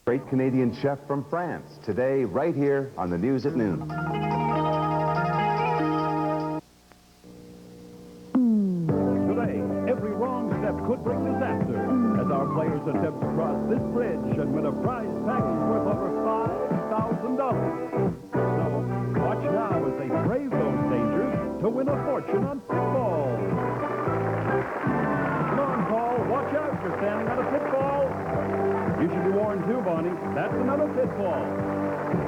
Great Canadian chef from France, today right here on the News at Noon. Today, every wrong step could bring disaster as our players attempt to cross this bridge and win a prize package worth over $5,000. So, watch now as they brave those dangers to win a fortune on Pitfall. Come on, Paul, watch out, you're standing on a pitfall. You should be warned too, Bonnie. That's another pitfall.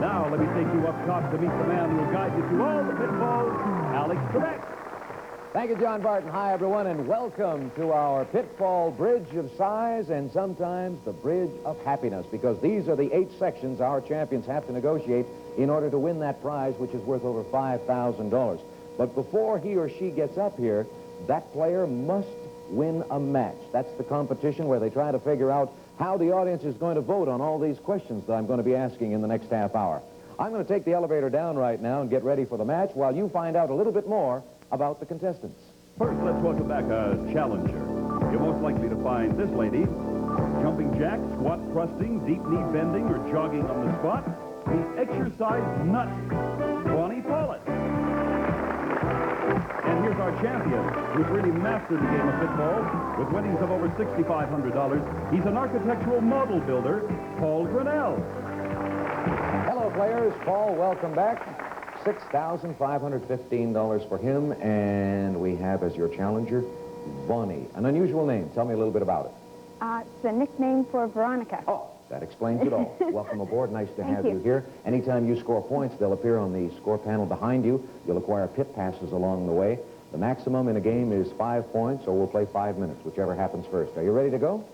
Now, let me take you up top to meet the man who will guide you through all the pitfalls, Alex Trebek. Thank you, John Barton. Hi, everyone, and welcome to our Pitfall Bridge of Size and sometimes the Bridge of Happiness, because these are the 8 sections our champions have to negotiate in order to win that prize, which is worth over $5,000. But before he or she gets up here, that player must win a match. That's the competition where they try to figure out how the audience is going to vote on all these questions that I'm going to be asking in the next half hour. I'm going to take the elevator down right now and get ready for the match while you find out a little bit more about the contestants. First, let's welcome back a challenger. You're most likely to find this lady jumping jacks, squat thrusting, deep knee bending, or jogging on the spot. The exercise nut, Bonnie Paulett. And here's our champion, who's really mastered the game of pitfall with winnings of over $6,500. He's an architectural model builder, Paul Grinnell. Hello, players. Paul, welcome back. $6,515 for him, and we have as your challenger, Bonnie. An unusual name. Tell me a little bit about it. It's a nickname for Veronica. Oh, that explains it all. Welcome aboard. Nice to have you here. Anytime you score points, they'll appear on the score panel behind you. You'll acquire pit passes along the way. The maximum in a game is 5 points, or we'll play 5 minutes, whichever happens first. Are you ready to go?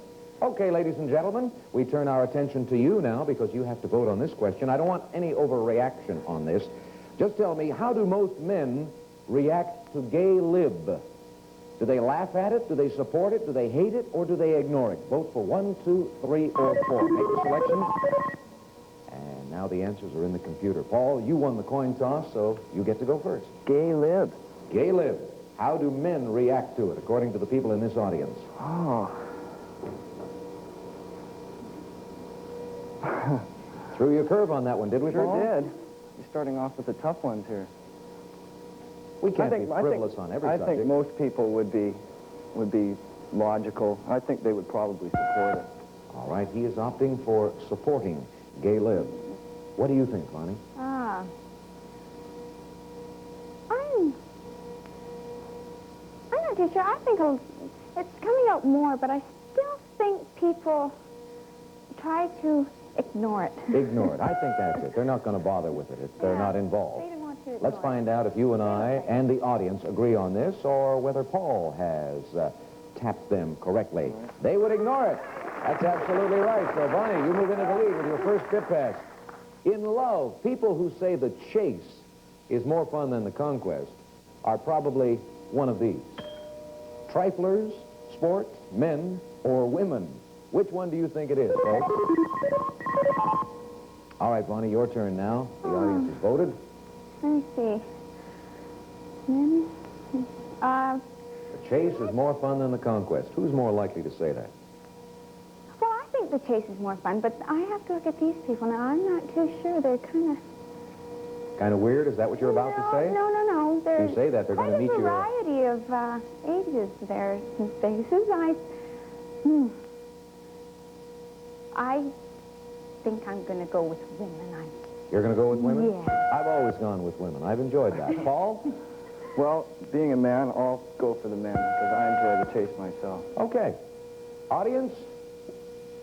Okay, ladies and gentlemen, we turn our attention to you now because you have to vote on this question. I don't want any overreaction on this. Just tell me, how do most men react to gay lib? Do they laugh at it? Do they support it? Do they hate it? Or do they ignore it? Vote for 1, 2, 3, or 4. Make the selection. And now the answers are in the computer. Paul, you won the coin toss, so you get to go first. Gay lib. Gay lib. How do men react to it, according to the people in this audience? Oh. Threw you a curve on that one, did we, Paul? Sure did. You're starting off with the tough ones here. We can't be frivolous on every subject. I think most people would be logical. I think they would probably support it. All right, he is opting for supporting gay lib. What do you think, Bonnie? I'm not too sure. I think it's coming out more, but I still think people try to ignore it. Ignore it. I think that's it. They're not going to bother with it if they're not involved. They don't want to. Let's find out if you and I and the audience agree on this, or whether Paul has tapped them correctly. They would ignore it. That's absolutely right. So, Bonnie, you move into the lead with your first pit pass. In love, people who say the chase is more fun than the conquest are probably one of these: triflers, sport, men, or women. Which one do you think it is, folks? All right, Bonnie, your turn now. The audience has voted. Let me see. The chase is more fun than the conquest. Who's more likely to say that? Well, I think the chase is more fun, but I have to look at these people. Now, I'm not too sure. They're kind of weird? Is that what you're about to say? No. There's you say that, they're going to meet you. Quite a variety of ages there and faces. I think I'm going to go with women. You're going to go with women? Yeah. I've always gone with women. I've enjoyed that. Paul? Well, being a man, I'll go for the men because I enjoy the chase myself. Okay. Audience?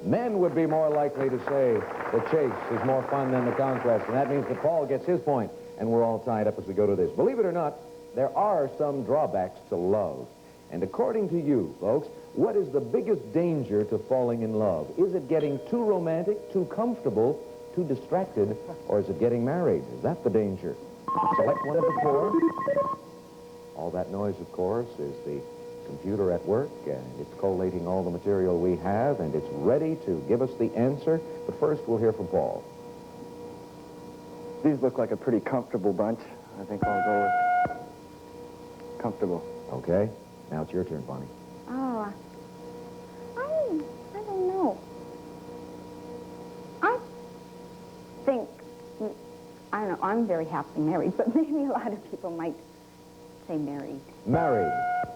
Men would be more likely to say the chase is more fun than the conquest, and that means that Paul gets his point, and we're all tied up as we go to this. Believe it or not, there are some drawbacks to love. And according to you, folks, what is the biggest danger to falling in love? Is it getting too romantic, too comfortable, too distracted, or is it getting married? Is that the danger? Select one of the 4. All that noise, of course, is the computer at work, and it's collating all the material we have, and it's ready to give us the answer. But first, we'll hear from Paul. These look like a pretty comfortable bunch. I think I'll go with comfortable. Okay. Now it's your turn, Bonnie. Oh, I don't know. I I'm very happily married, but maybe a lot of people might say married. Married.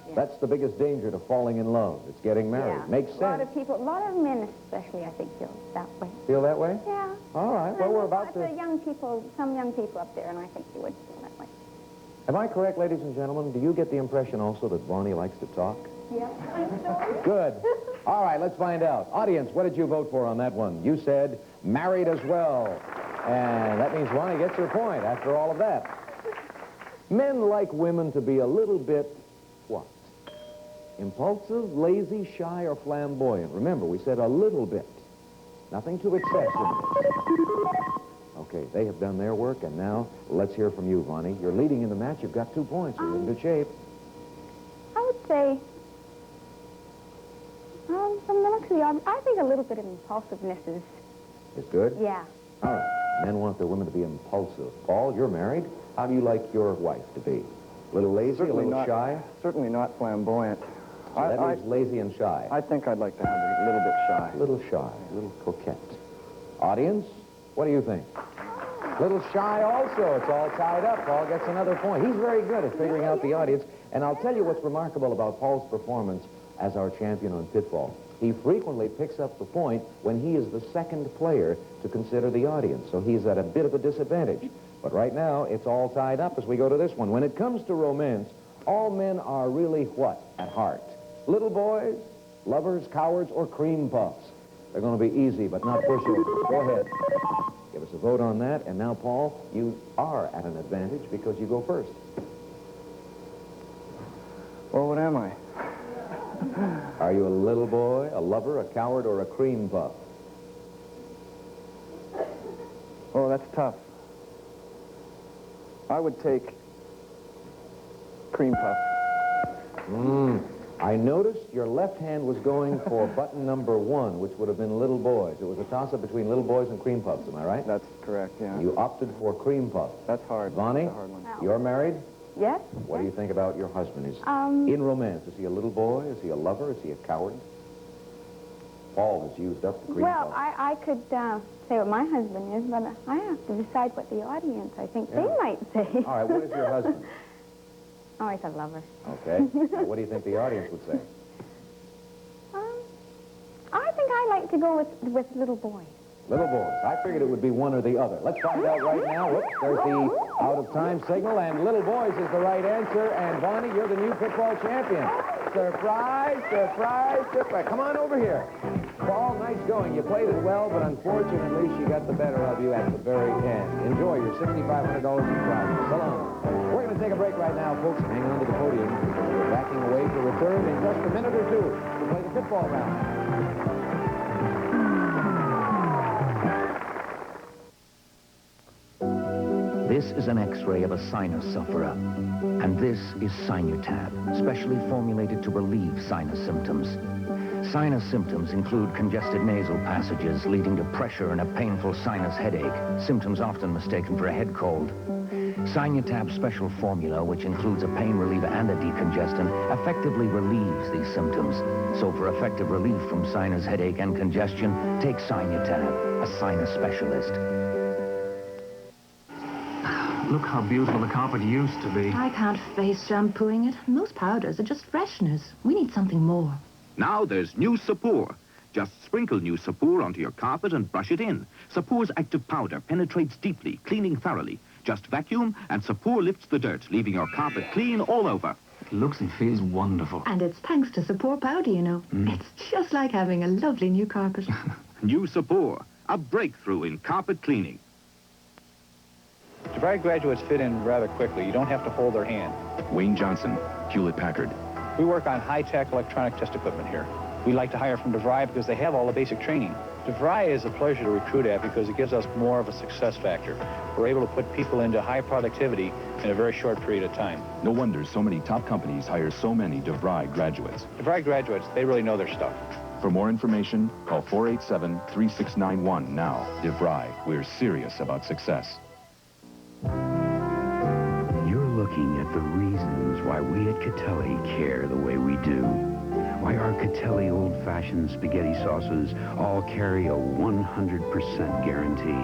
Yeah. That's the biggest danger to falling in love. It's getting married. Yeah. Makes A lot sense. of people, a lot of men especially, I think, feel that way. Feel that way? Yeah. All right. Well, we're about to... Young people, some young people up there, and I think they would feel that way. Am I correct, ladies and gentlemen? Do you get the impression also that Bonnie likes to talk? Yeah. Good. All right, let's find out. Audience, what did you vote for on that one? You said married as well. And that means Bonnie gets her point after all of that. Men like women to be a little bit, what? Impulsive, lazy, shy, or flamboyant. Remember, we said a little bit. Nothing to excess. Okay, they have done their work, and now let's hear from you, Bonnie. You're leading in the match. You've got 2 points. You're in good shape. I would say, from the looks of the audience, I think a little bit of impulsiveness is... It's good? Yeah. All right. Men want their women to be impulsive. Paul, you're married. How do you like your wife to be? A little lazy, a little shy? Certainly not flamboyant. So that means lazy and shy. I think I'd like to have a little bit shy. A little shy, a little coquette. Audience, what do you think? Little shy also. It's all tied up. Paul gets another point. He's very good at figuring out the audience. And I'll tell you what's remarkable about Paul's performance as our champion on Pitfall. He frequently picks up the point when he is the second player to consider the audience. So he's at a bit of a disadvantage. But right now, it's all tied up as we go to this one. When it comes to romance, all men are really what at heart? Little boys, lovers, cowards, or cream puffs? They're going to be easy, but not pushovers. Go ahead. Give us a vote on that. And now, Paul, you are at an advantage because you go first. Well, what am I? Are you a little boy, a lover, a coward, or a cream puff? Oh, that's tough. I would take cream puff. I noticed your left hand was going for button number 1, which would have been little boys. It was a toss-up between little boys and cream puffs, am I right? That's correct, yeah. You opted for cream puff. That's hard. Bonnie, That's a hard one. you're married? Yes? What do you think about your husband? Is in romance, is he a little boy? Is he a lover? Is he a coward? Paul has used up the cream Well, puff. I could say what my husband is, but I have to decide what the audience, I think, they might say. All right, what is your husband? Oh, he's a lover. Okay. Now, what do you think the audience would say? I think I like to go with little boys. Little boys. I figured it would be one or the other. Let's find out right now. Whoops, there's the out-of-time signal, and little boys is the right answer. And Bonnie, you're the new Pitfall champion. Surprise, surprise, surprise. Come on over here. Paul, nice going. You played it well, but unfortunately, she got the better of you at the very end. Enjoy your $6,500 in prizes. So long. We're going to take a break right now, folks. Hang on to the podium. We're backing away to return in just a minute or two to play the Pitfall round. This is an X-ray of a sinus sufferer, and this is Sinutab, specially formulated to relieve sinus symptoms. Sinus symptoms include congested nasal passages leading to pressure and a painful sinus headache, symptoms often mistaken for a head cold. Sinutab's special formula, which includes a pain reliever and a decongestant, effectively relieves these symptoms. So for effective relief from sinus headache and congestion, take Sinutab, a sinus specialist. Look how beautiful the carpet used to be. I can't face shampooing it. Most powders are just fresheners. We need something more. Now there's new Sapur. Just sprinkle new Sapur onto your carpet and brush it in. Sapur's active powder penetrates deeply, cleaning thoroughly. Just vacuum and Sapur lifts the dirt, leaving your carpet clean all over. It looks and feels wonderful. And it's thanks to Sapur powder, you know. It's just like having a lovely new carpet. New Sapur, a breakthrough in carpet cleaning. DeVry graduates fit in rather quickly. You don't have to hold their hand. Wayne Johnson, Hewlett-Packard. We work on high-tech electronic test equipment here. We like to hire from DeVry because they have all the basic training. DeVry is a pleasure to recruit at because it gives us more of a success factor. We're able to put people into high productivity in a very short period of time. No wonder so many top companies hire so many DeVry graduates. DeVry graduates, they really know their stuff. For more information, call 487-3691 now. DeVry, we're serious about success. You're looking at the reasons why we at Catelli care the way we do. Why our Catelli old-fashioned spaghetti sauces all carry a 100% guarantee.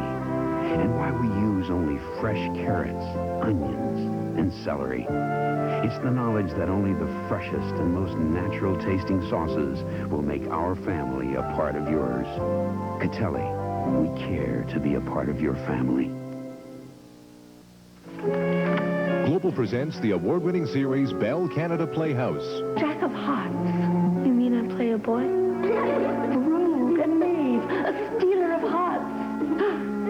and why we use only fresh carrots, onions, and celery. It's the knowledge that only the freshest and most natural tasting sauces will make our family a part of yours. Catelli, we care to be a part of your family. Global presents the award-winning series Bell Canada Playhouse. Jack of Hearts. You mean I play a boy? Rogue, a knave, a stealer of hearts.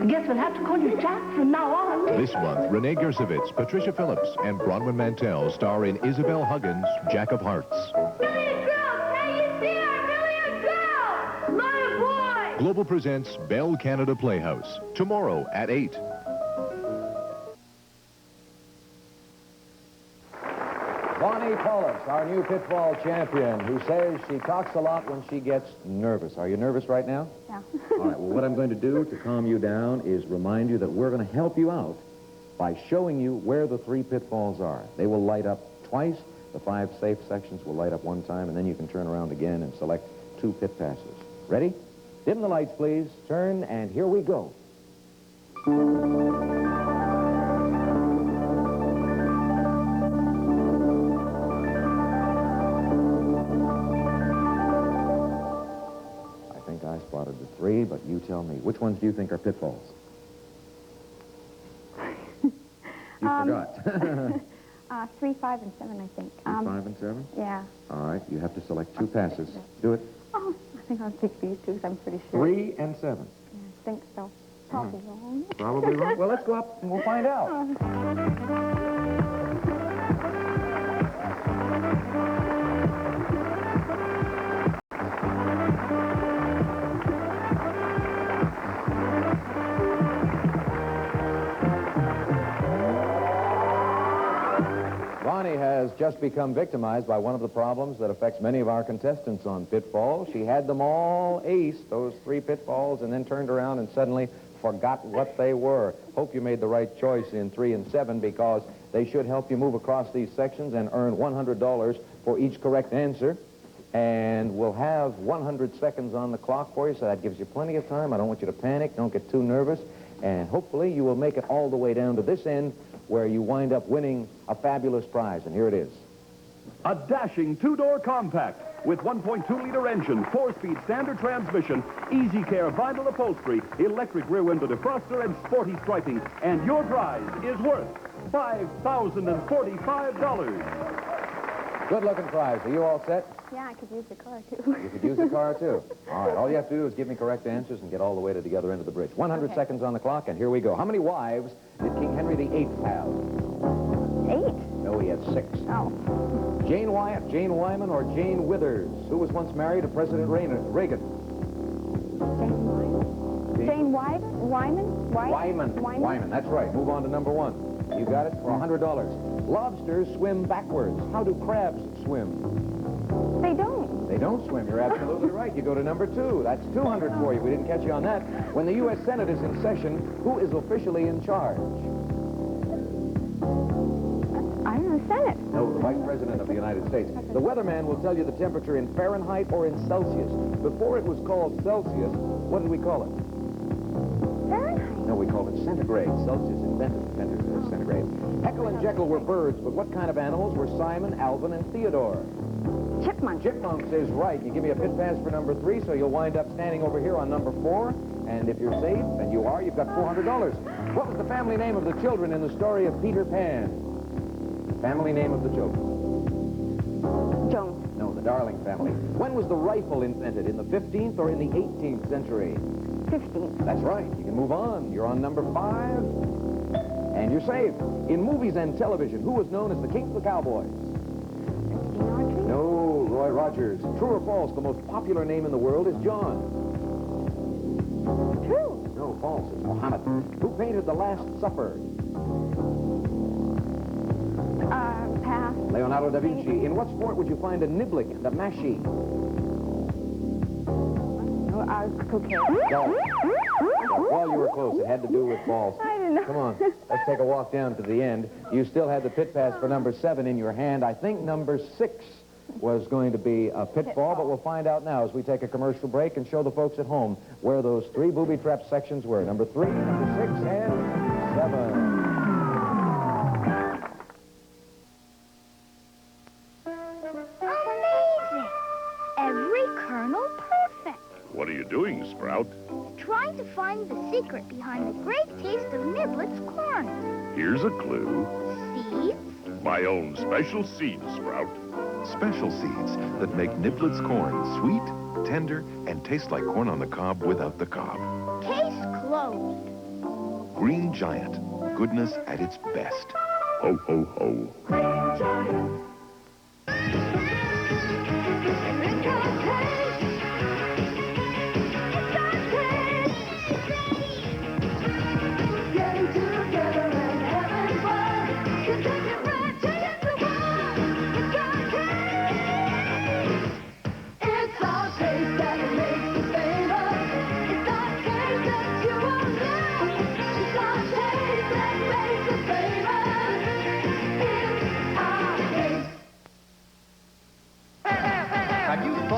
I guess we'll have to call you Jack from now on. This month, Renee Gersowitz, Patricia Phillips, and Bronwyn Mantell star in Isabel Huggins' Jack of Hearts. Billy Girl! Can you see her? Billy Girl! My boy! Global presents Bell Canada Playhouse, tomorrow at 8. Bonnie Paulus, our new Pitfall champion, who says she talks a lot when she gets nervous. Are you nervous right now? Yeah. All right, well, what I'm going to do to calm you down is remind you that we're going to help you out by showing you where the 3 pitfalls are. They will light up twice. The 5 safe sections will light up one time, and then you can turn around again and select 2 pit passes. Ready? Dim the lights, please. Turn, and here we go. I spotted the 3, but you tell me. Which ones do you think are pitfalls? You forgot. 3, 5, and 7, I think. 3, 5, and 7? Yeah. All right, you have to select 2 passes. Do it. Oh, I think I'll take these 2 because I'm pretty sure. 3 and 7. Yeah, I think so. Probably wrong. Probably wrong? Well, let's go up and we'll find out. Bonnie has just become victimized by one of the problems that affects many of our contestants on Pitfall. She had them all aced, those 3 pitfalls, and then turned around and suddenly forgot what they were. Hope you made the right choice in 3 and 7 because they should help you move across these sections and earn $100 for each correct answer. And we'll have 100 seconds on the clock for you, so that gives you plenty of time. I don't want you to panic. Don't get too nervous. And hopefully you will make it all the way down to this end where you wind up winning a fabulous prize. And here it is. A dashing 2-door compact with 1.2-liter engine, 4-speed standard transmission, easy care vinyl upholstery, electric rear window defroster, and sporty striping. And your prize is worth $5,045. Good-looking prize. Are you all set? Yeah, I could use the car, too. You could use the car, too. All right, all you have to do is give me correct answers and get all the way to the other end of the bridge. 100 seconds on the clock, and here we go. How many wives did King Henry VIII have? 8? No, he had 6. Oh. Jane Wyatt, Jane Wyman, or Jane Withers? Who was once married to President Reagan? Jane Wyman? Wyman, that's right. Move on to number 1. You got it for $100. Lobsters swim backwards. How do crabs swim? They don't. They don't swim. You're absolutely right. You go to number 2. That's 200 for you. We didn't catch you on that. When the U.S. Senate is in session, who is officially in charge? I don't know, Senate. No, the Vice President of the United States. The weatherman will tell you the temperature in Fahrenheit or in Celsius. Before it was called Celsius, what did we call it? Fahrenheit. No, we called it centigrade. Celsius invented centigrade. Heckle and Jekyll were birds, but what kind of animals were Simon, Alvin, and Theodore? Chipmunks. Chipmunks is right. You give me a pit pass for number 3, so you'll wind up standing over here on number 4. And if you're safe, and you are, you've got $400. What was the family name of the children in the story of Peter Pan? The family name of the children. Jones. No, the Darling family. When was the rifle invented? In the 15th or in the 18th century? 15th. That's right. You can move on. You're on number 5. And you're safe. In movies and television, who was known as the King of the Cowboys? No, Roy Rogers. True or false, the most popular name in the world is John? True. No, false. It's Muhammad. Who painted The Last Supper? Pass. Leonardo da Vinci. In what sport would you find a niblick and a mashie? Cocaine. Golf. Well, you were close. It had to do with balls. I didn't know. Come on. Let's take a walk down to the end. You still had the pit pass for number 7 in your hand. I think number 6 was going to be a pitfall, but we'll find out now as we take a commercial break and show the folks at home where those 3 booby-trap sections were. Number 3, number 6, and 7. Amazing! Every kernel perfect. What are you doing, Sprout? Trying to find the secret behind the great taste of Niblet's corn. Here's a clue. Seeds? My own special seeds, Sprout. Special seeds that make Niblet's corn sweet, tender, and taste like corn on the cob without the cob. Case closed. Green Giant. Goodness at its best. Ho, ho, ho. Green Giant.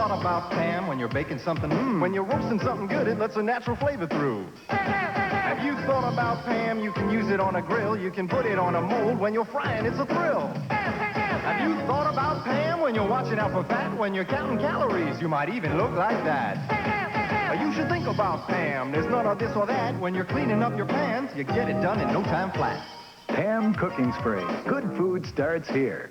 About Pam when you're baking something, when you're roasting something good, it lets a natural flavor through. Have you thought about Pam? You can use it on a grill, you can put it on a mold. When you're frying, it's a thrill. Have you thought about Pam when you're watching out for fat? When you're counting calories, you might even look like that. You should think about Pam. There's none of this or that. When you're cleaning up your pans, you get it done in no time flat. Pam Cooking Spray. Good food starts here.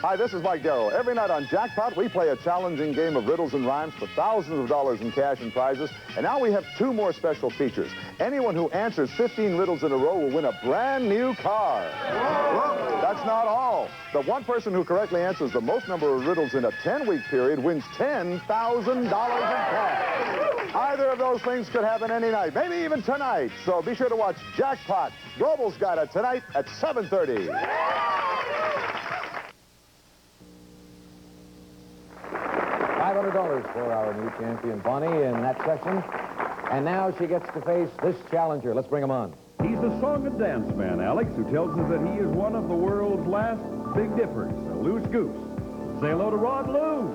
Hi, this is Mike Darrow. Every night on Jackpot, we play a challenging game of riddles and rhymes for thousands of dollars in cash and prizes. And now we have 2 more special features. Anyone who answers 15 riddles in a row will win a brand new car. Whoa. That's not all. The one person who correctly answers the most number of riddles in a 10-week period wins $10,000 in cash. Either of those things could happen any night, maybe even tonight. So be sure to watch Jackpot. Global's got it tonight at 7:30. $500 for our new champion, Bonnie, in that section. And now she gets to face this challenger. Let's bring him on. He's a song and dance man, Alex, who tells us that he is one of the world's last big dippers, a loose goose. Say hello to Rod Lou.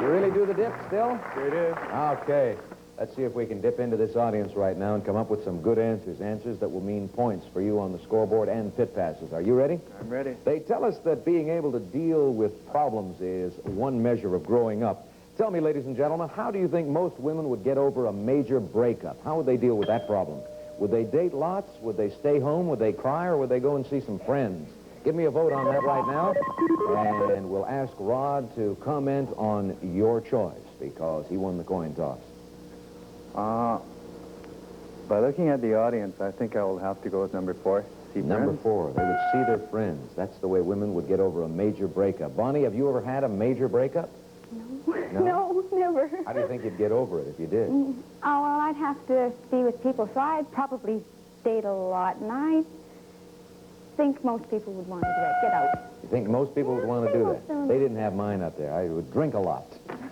You really do the dip still? Sure do. Okay. Let's see if we can dip into this audience right now and come up with some good answers. Answers that will mean points for you on the scoreboard and pit passes. Are you ready? I'm ready. They tell us that being able to deal with problems is one measure of growing up. Tell me, ladies and gentlemen, how do you think most women would get over a major breakup? How would they deal with that problem? Would they date lots? Would they stay home? Would they cry? Or would they go and see some friends? Give me a vote on that right now. And we'll ask Rod to comment on your choice because he won the coin toss. By looking at the audience, I think I will have to go with number 4. See Number friends. 4, they would see their friends. That's the way women would get over a major breakup. Bonnie, have you ever had a major breakup? No, never. How do you think you'd get over it if you did? Oh, well, I'd have to be with people, so I'd probably date a lot, and I think most people would want to do that. Get out. You think most people would want to do that? They didn't have mine up there. I would drink a lot.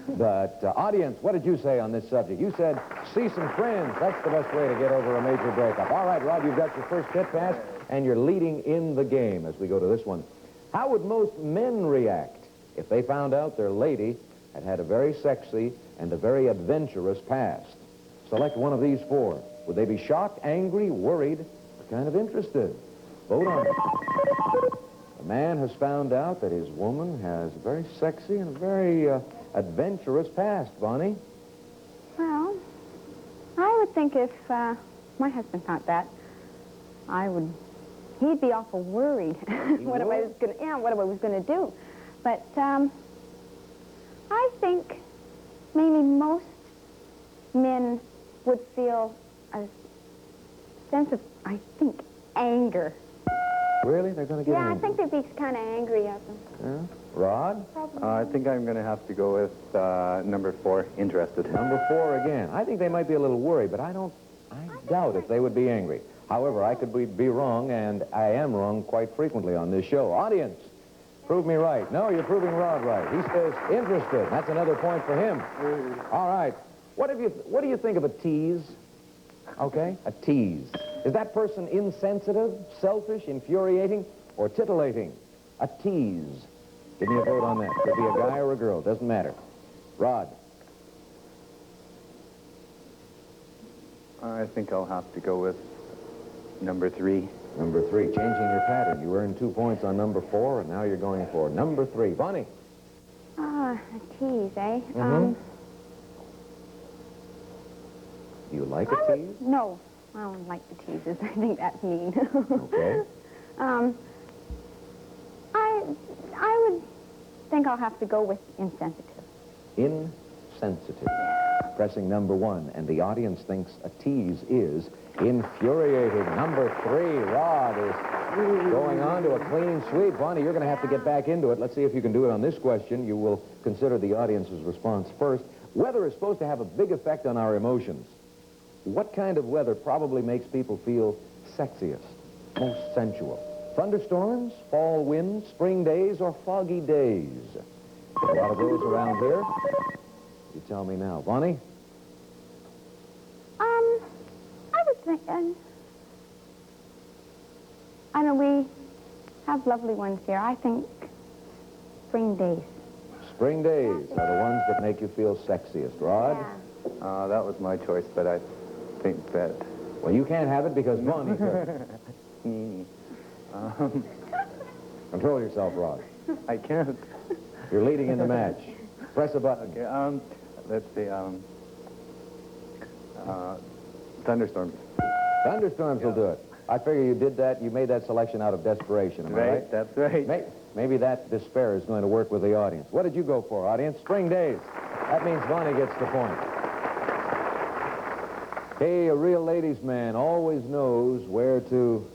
But, audience, what did you say on this subject? You said, see some friends. That's the best way to get over a major breakup. All right, Rod, you've got your first pit pass, and you're leading in the game as we go to this one. How would most men react if they found out their lady had had a very sexy and a very adventurous past? Select one of these 4. Would they be shocked, angry, worried, or kind of interested? Vote on it. The man has found out that his woman has a very sexy and a very adventurous past. Bonnie? Well, I would think if my husband thought that, he'd be awful worried what I was going to do. But I think maybe most men would feel a sense of, anger. Really? They're going to get angry? I think they'd be kind of angry at them. Yeah. Rod? I think I'm going to have to go with number 4, interested. Number 4 again. I think they might be a little worried, but I doubt if they would be angry. However, I could be wrong, and I am wrong quite frequently on this show. Audience, prove me right. No, you're proving Rod right. He says interested. That's another point for him. All right. What do you think of a tease? Okay, a tease. Is that person insensitive, selfish, infuriating, or titillating? a tease. Give me a vote on that. Could be a guy or a girl, doesn't matter. Rod. I think I'll have to go with number 3. Number 3, changing your pattern. You earned 2 points on number 4, and now you're going for number 3. Bonnie. A tease, eh? Do you like a tease? No, I don't like the teases. I think that's mean. Okay. I would think I'll have to go with insensitive. Insensitive. Pressing number 1, and the audience thinks a tease is infuriating. Number 3, Rod is going on to a clean sweep. Bonnie, you're going to have to get back into it. Let's see if you can do it on this question. You will consider the audience's response first. Weather is supposed to have a big effect on our emotions. What kind of weather probably makes people feel sexiest, most sensual? Thunderstorms, fall winds, spring days, or foggy days? A lot of those around here. You tell me now. Bonnie? I would think, I know we have lovely ones here. I think spring days. Spring days are the ones that make you feel sexiest. Rod? Yeah. That was my choice, but I think that... Well, you can't have it because Bonnie took it. Control yourself, Rod. I can't. You're leading in the match. Press a button. Okay, let's see, thunderstorms. Thunderstorms will do it. I figure you did that, you made that selection out of desperation, am I right? That's right. Maybe that despair is going to work with the audience. What did you go for, audience? Spring days. That means Bonnie gets the point. Hey, a real ladies' man always knows where to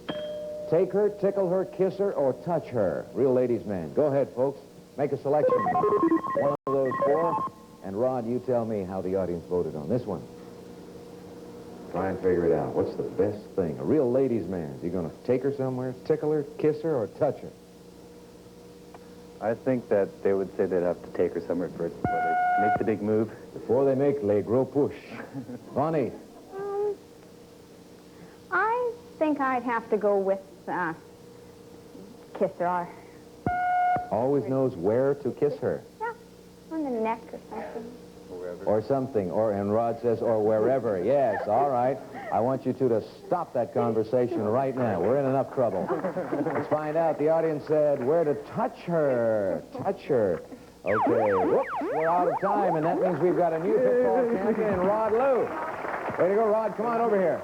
take her, tickle her, kiss her, or touch her. Real ladies' man. Go ahead, folks. Make a selection. One of those 4. And Rod, you tell me how the audience voted on this one. Try and figure it out. What's the best thing? A real ladies' man. Is he going to take her somewhere, tickle her, kiss her, or touch her? I think that they would say they'd have to take her somewhere first before they make the big move. Before they make les gros push. Bonnie? I think I'd have to go with kiss her. Always knows where to kiss her. Yeah, on the neck or something. Or something, and Rod says, or wherever. Yes, all right. I want you two to stop that conversation right now. We're in enough trouble. Let's find out. The audience said where to touch her. Touch her. Okay. Whoops, we're out of time, and that means we've got a new Pitfall champion, Rod Lew. Way to go, Rod. Come on over here.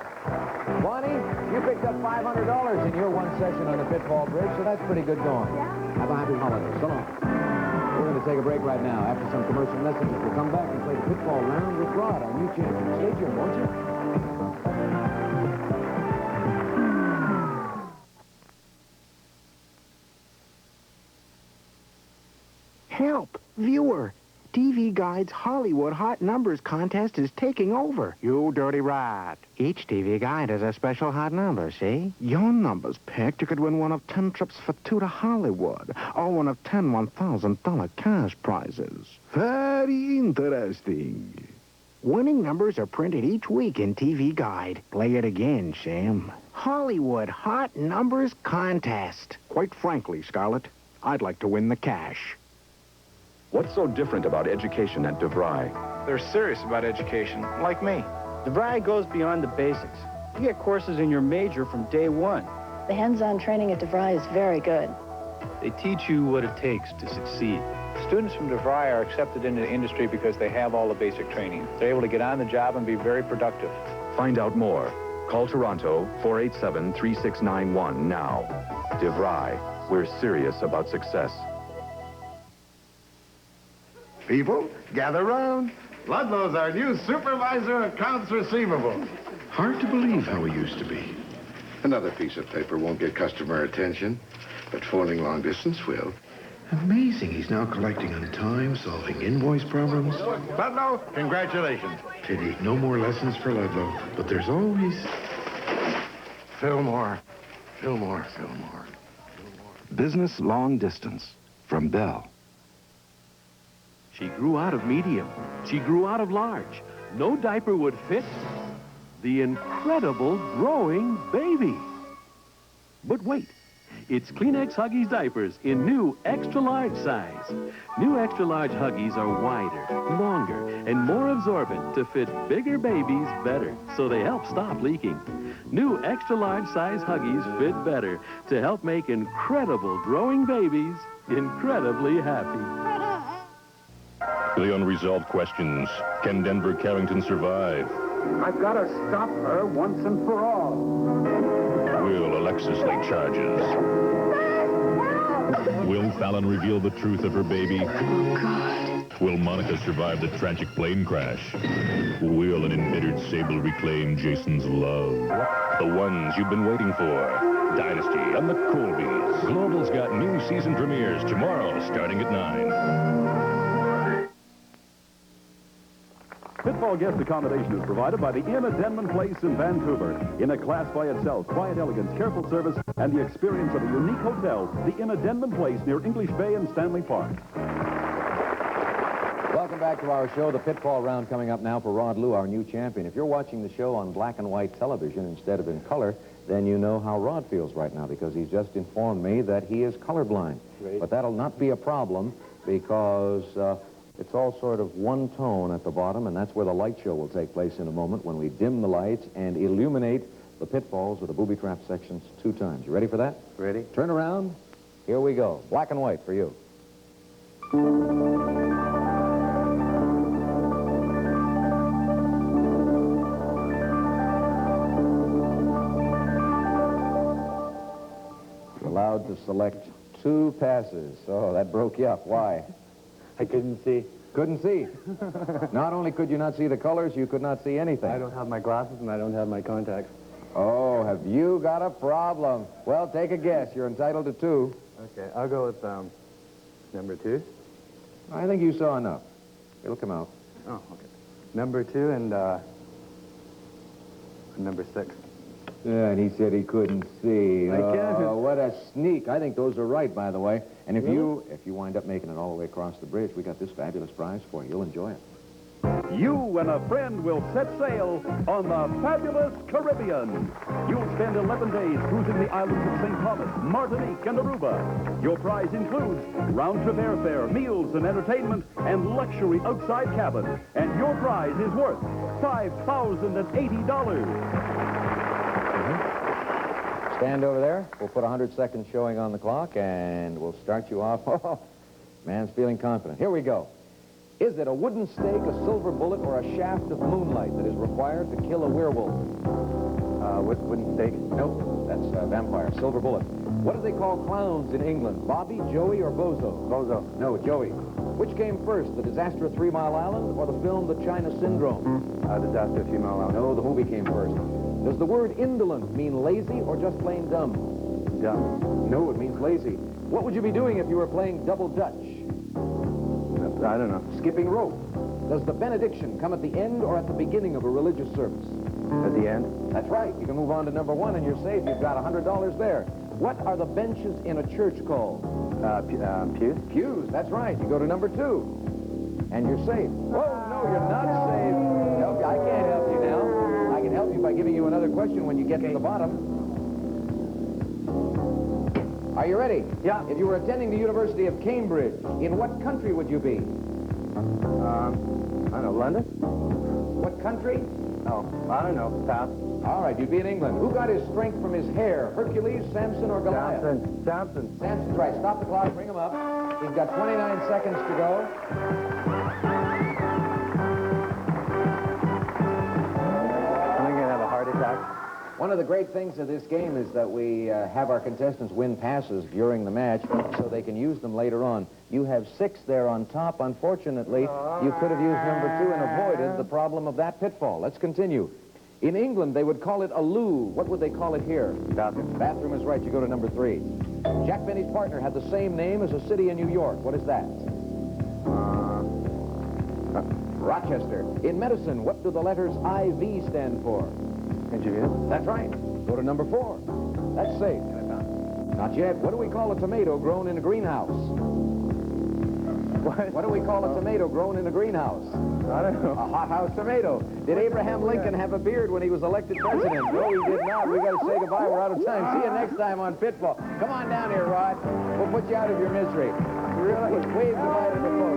Bonnie, you picked up $500 in your one session on the Pitfall Bridge, so that's pretty good going. Yeah. Have a happy holiday. So long. We're going to take a break right now. After some commercial messages, we'll come back and play the Pitfall round with Rod, our new champion. Stay tuned, won't you? Help! Viewer! TV Guide's Hollywood Hot Numbers contest is taking over. You dirty rat. Each TV Guide has a special hot number, see? Your number's picked. You could win one of 10 trips for 2 to Hollywood, or one of 10 $1,000 cash prizes. Very interesting. Winning numbers are printed each week in TV Guide. Play it again, Sam. Hollywood Hot Numbers contest. Quite frankly, Scarlett, I'd like to win the cash. What's so different about education at DeVry? They're serious about education, like me. DeVry goes beyond the basics. You get courses in your major from day one. The hands-on training at DeVry is very good. They teach you what it takes to succeed. Students from DeVry are accepted into the industry because they have all the basic training. They're able to get on the job and be very productive. Find out more. Call Toronto 487-3691 now. DeVry, we're serious about success. People, gather round. Ludlow's our new supervisor of accounts receivable. Hard to believe how he used to be. Another piece of paper won't get customer attention, but phoning long distance will. Amazing he's now collecting on time, solving invoice problems. Ludlow, congratulations. Pity, no more lessons for Ludlow, but there's always... Fillmore. Business long distance from Bell. She grew out of medium. She grew out of large. No diaper would fit the incredible growing baby. But wait, it's Kleenex Huggies diapers in new extra large size. New extra large Huggies are wider, longer, and more absorbent to fit bigger babies better, so they help stop leaking. New extra large size Huggies fit better to help make incredible growing babies incredibly happy. The unresolved questions. Can Denver Carrington survive? I've got to stop her once and for all. Will Alexis lay charges? Will Fallon reveal the truth of her baby? Oh, God. Will Monica survive the tragic plane crash? Will an embittered Sable reclaim Jason's love? The ones you've been waiting for. Dynasty and the Colbys. Global's got new season premieres tomorrow, starting at 9. Pitfall guest accommodation is provided by the Inn at Denman Place in Vancouver. In a class by itself, quiet elegance, careful service, and the experience of a unique hotel, the Inn at Denman Place near English Bay and Stanley Park. Welcome back to our show. The Pitfall round coming up now for Rod Lew, our new champion. If you're watching the show on black and white television instead of in color, then you know how Rod feels right now, because he's just informed me that he is colorblind. Great. But that'll not be a problem, because it's all sort of one tone at the bottom, and that's where the light show will take place in a moment when we dim the lights and illuminate the pitfalls or the booby trap sections 2 times. You ready for that? Ready. Turn around. Here we go. Black and white for you. You're allowed to select 2 passes. Oh, that broke you up. Why? I couldn't see. Couldn't see. Not only could you not see the colors, you could not see anything. I don't have my glasses and I don't have my contacts. Oh, have you got a problem? Well, take a guess. You're entitled to 2. Okay, I'll go with number 2. I think you saw enough. It'll come out. Oh, okay. Number 2 and number 6. Yeah, and he said he couldn't see. I can't. Oh, what a sneak. I think those are right, by the way. And if you wind up making it all the way across the bridge, we got this fabulous prize for you. You'll enjoy it. You and a friend will set sail on the fabulous Caribbean. You'll spend 11 days cruising the islands of St. Thomas, Martinique, and Aruba. Your prize includes round-trip airfare, meals and entertainment, and luxury outside cabin. And your prize is worth $5,080. Stand over there. We'll put 100 seconds showing on the clock, and we'll start you off. Oh, man's feeling confident. Here we go. Is it a wooden stake, a silver bullet, or a shaft of moonlight that is required to kill a werewolf? Wooden stake? Nope, that's vampire. Silver bullet. What do they call clowns in England? Bobby, Joey, or Bozo? Bozo. No, Joey. Which came first, the disaster at 3 Mile Island or the film The China Syndrome? Disaster at 3 Mile Island. No, the movie came first. Does the word indolent mean lazy or just plain dumb? Dumb. No, it means lazy. What would you be doing if you were playing double dutch? I don't know. Skipping rope. Does the benediction come at the end or at the beginning of a religious service? At the end. That's right. You can move on to number 1 and you're safe. You've got $100 there. What are the benches in a church called? Pews. Pews. That's right. You go to number 2 and you're safe. Oh, no, you're not safe. Help you. I can't help you now. I can help you by giving you another question when you get to the bottom. Are you ready? Yeah. If you were attending the University of Cambridge, in what country would you be? I don't know, London? What country? Oh, I don't know. Pass. All right, you'd be in England. Who got his strength from his hair? Hercules, Samson, or Goliath? Samson. Samson's right. Stop the clock. Bring him up. He's got 29 seconds to go. I'm going to have a heart attack. One of the great things of this game is that we have our contestants win passes during the match so they can use them later on. You have 6 there on top. Unfortunately, you could have used number 2 and avoided the problem of that pitfall. Let's continue. In England, they would call it a loo. What would they call it here? Bathroom. Bathroom is right. You go to number 3. Jack Benny's partner had the same name as a city in New York. What is that? Rochester. In medicine, what do the letters IV stand for? Intravenous. That's right. Go to number 4. That's safe. Not yet. What do we call a tomato grown in a greenhouse? What do we call a tomato grown in a greenhouse? I don't know. A hothouse tomato. Did Abraham Lincoln have a beard when he was elected president? No, he did not. We got to say goodbye. We're out of time. See you next time on Pitfall. Come on down here, Rod. We'll put you out of your misery. Really? Wave goodbye to the folks.